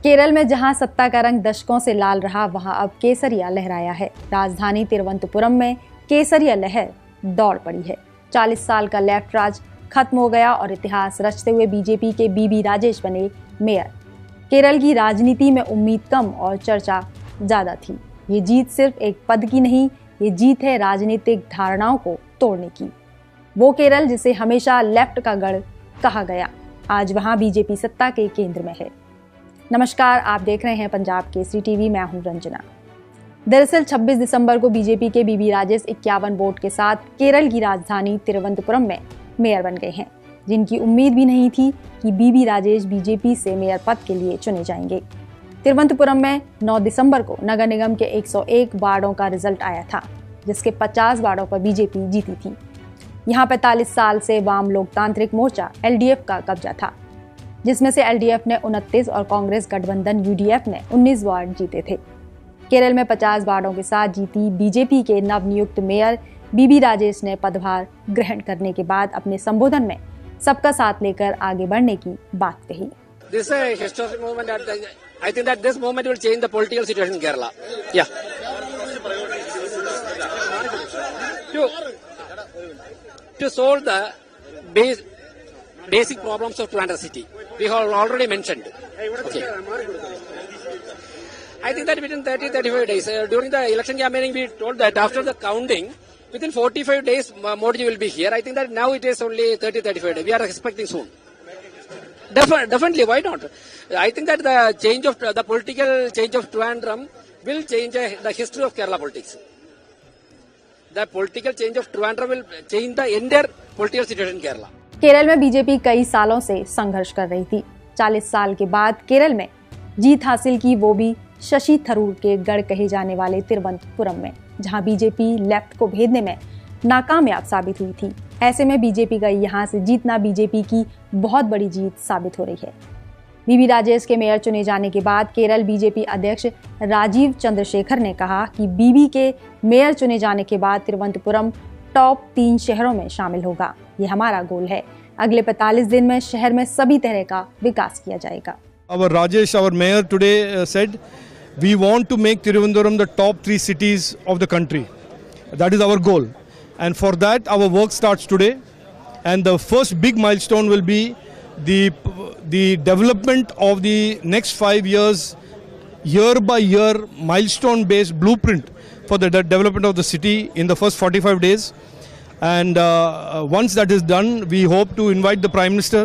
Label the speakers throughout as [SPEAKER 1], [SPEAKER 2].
[SPEAKER 1] केरल में जहां सत्ता का रंग दशकों से लाल रहा, वहां अब केसरिया लहराया है। राजधानी तिरुवनंतपुरम में केसरिया लहर दौड़ पड़ी है। 40 साल का लेफ्ट राज खत्म हो गया और इतिहास रचते हुए बीजेपी के बीबी राजेश बने मेयर। केरल की राजनीति में उम्मीद कम और चर्चा ज्यादा थी। ये जीत सिर्फ एक पद की नहीं, ये जीत है राजनीतिक धारणाओं को तोड़ने की। वो केरल जिसे हमेशा लेफ्ट का गढ़ कहा गया, आज वहां बीजेपी सत्ता के केंद्र में है। नमस्कार, आप देख रहे हैं पंजाब केसरी टीवी। मैं हूं रंजना। दरअसल 26 दिसंबर को बीजेपी के बीबी राजेश 51 वोट के साथ केरल की राजधानी तिरुवनंतपुरम में मेयर बन गए हैं, जिनकी उम्मीद भी नहीं थी कि बीबी राजेश बीजेपी से मेयर पद के लिए चुने जाएंगे। तिरुवनंतपुरम में 9 दिसंबर को नगर निगम के 101 वार्डों का रिजल्ट आया था, जिसके 50 वार्डों पर बीजेपी जीती थी। यहाँ 45 साल से वाम लोकतांत्रिक मोर्चा LDF का कब्जा था, जिसमें से LDF ने 29 और कांग्रेस गठबंधन UDF ने 19 वार्ड जीते थे। केरल में 50 वार्डों के साथ जीती बीजेपी के नवनियुक्त मेयर बीबी राजेश ने पदभार ग्रहण करने के बाद अपने संबोधन में सबका साथ लेकर आगे बढ़ने की बात कही।
[SPEAKER 2] This is a historic movement. I think that this movement will change the political situation in Kerala. Yeah. To solve the basic problems of Trivandrum city, we have already mentioned. Okay. I think that within 30-35 days, during the election campaigning, we told that after the counting, within 45 days, Modi will be here. I think that now it is only 30-35 days. We are expecting soon. Definitely, why not? I think that the political change of Trivandrum will change the history of Kerala politics. The political change of Trivandrum will change the entire political situation in Kerala.
[SPEAKER 1] Kerala में BJP कई सालों से संघर्ष कर रही थी। 40 साल के बाद केरल में जीत हासिल की, वो भी शशि थरूर के गढ़ कहे जाने वाले तिरुवनंतपुरम में, जहां बीजेपी लेफ्ट को भेदने में नाकामयाब साबित हुई थी। ऐसे में बीजेपी का यहां से जीतना बीजेपी की बहुत बड़ी जीत साबित हो रही है। बीबी राजेश के मेयर चुने जाने के बाद केरल बीजेपी अध्यक्ष राजीव चंद्रशेखर ने कहा कि बीबी के मेयर चुने जाने के बाद तिरुवनंतपुरम टॉप 3 शहरों में शामिल होगा। ये हमारा गोल है। अगले 45 दिन में शहर में सभी तरह का विकास किया जाएगा।
[SPEAKER 3] Our Rajesh, our mayor today said, we want to make Tiruvandhuram the top 3 cities of the country. That is our goal. And for that, our work starts today. And the first big milestone will be the development of the next 5 years, year by year, milestone-based blueprint for the development of the city in the first 45 days. And once that is done, we hope to invite the Prime Minister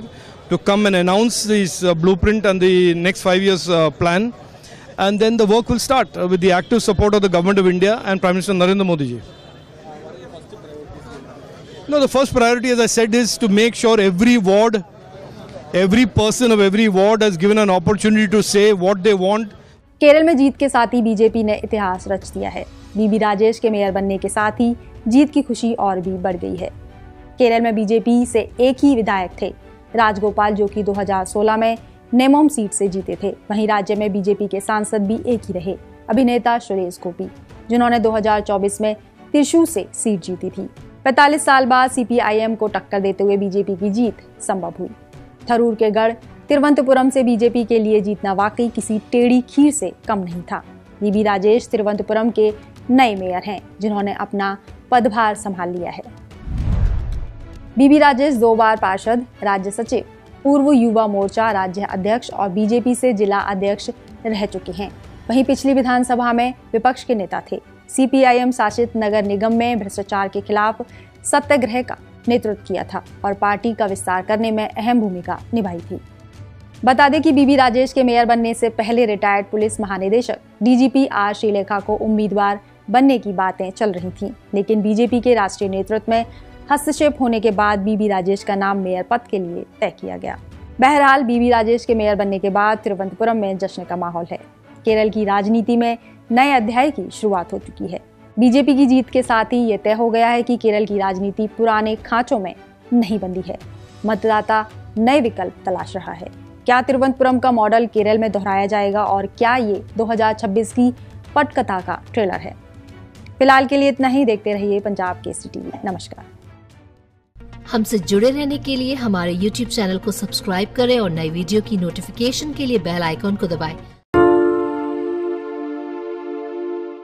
[SPEAKER 3] to come and announce this blueprint and the next 5 years plan. And then the work will start with the active support of the Government of India and Prime Minister Narendra Modi ji. No, the first priority, as I said, is to make sure every ward, every person of every ward has given an opportunity to say what they want.
[SPEAKER 1] Kerala में जीत के साथ ही BJP ने इतिहास रच दिया है। बीबी राजेश के mayor बनने के साथ ही जीत की खुशी और भी बढ़ गई है। केरल में बीजेपी से एक ही विधायक थे, राजगोपाल, जो कि 2016 में नेमोम सीट से जीते थे। वहीं राज्य में बीजेपी के सांसद भी एक ही रहे, अभिनेता सुरेश गोपी, जिन्होंने 2024 में त्रिशूर से सीट जीती थी। 45 साल बाद CPIM को टक्कर देते हुए बीजेपी की जीत संभव हुई। थरूर के गढ़ तिरुवनंतपुरम से बीजेपी के लिए जीतना वाकई किसी टेढ़ी खीर से कम नहीं था। बीबी राजेश तिरुवनंतपुरम के नए मेयर हैं, जिन्होंने अपना पदभार संभाल लिया है। बीबी राजेश 2 बार पार्षद, राज्य सचिव, पूर्व युवा मोर्चा राज्य अध्यक्ष और बीजेपी से जिला अध्यक्ष रह चुके हैं। वहीं पिछली विधानसभा में विपक्ष के नेता थे। CPIM शासित नगर निगम में भ्रष्टाचार के खिलाफ सत्याग्रह का नेतृत्व किया था और पार्टी का विस्तार करने में अहम भूमिका निभाई थी। बता दें कि बीबी राजेश के मेयर बनने से पहले रिटायर्ड पुलिस महानिदेशक DGP R श्रीलेखा को उम्मीदवार बनने की बातें चल रही थीं, लेकिन बीजेपी के राष्ट्रीय नेतृत्व में हस्तक्षेप होने के बाद बीबी राजेश का नाम मेयर पद के लिए तय किया गया। बहरहाल बीबी राजेश के मेयर बनने के बाद तिरुवनंतपुरम में जश्न का माहौल है। केरल की राजनीति में नए अध्याय की शुरुआत हो चुकी है। बीजेपी की जीत के साथ ही ये तय हो गया है कि केरल की राजनीति पुराने खांचों में नहीं बंधी है। मतदाता नए विकल्प तलाश रहा है। क्या तिरुवनंतपुरम का मॉडल केरल में दोहराया जाएगा और क्या ये 2026 की पटकथा का ट्रेलर है? फिलहाल के लिए इतना ही। देखते रहिए पंजाब केसरी टीवी। नमस्कार।
[SPEAKER 4] हमसे जुड़े रहने के लिए हमारे YouTube चैनल को सब्सक्राइब करें और नई वीडियो की नोटिफिकेशन के लिए बेल आइकॉन को दबाएं।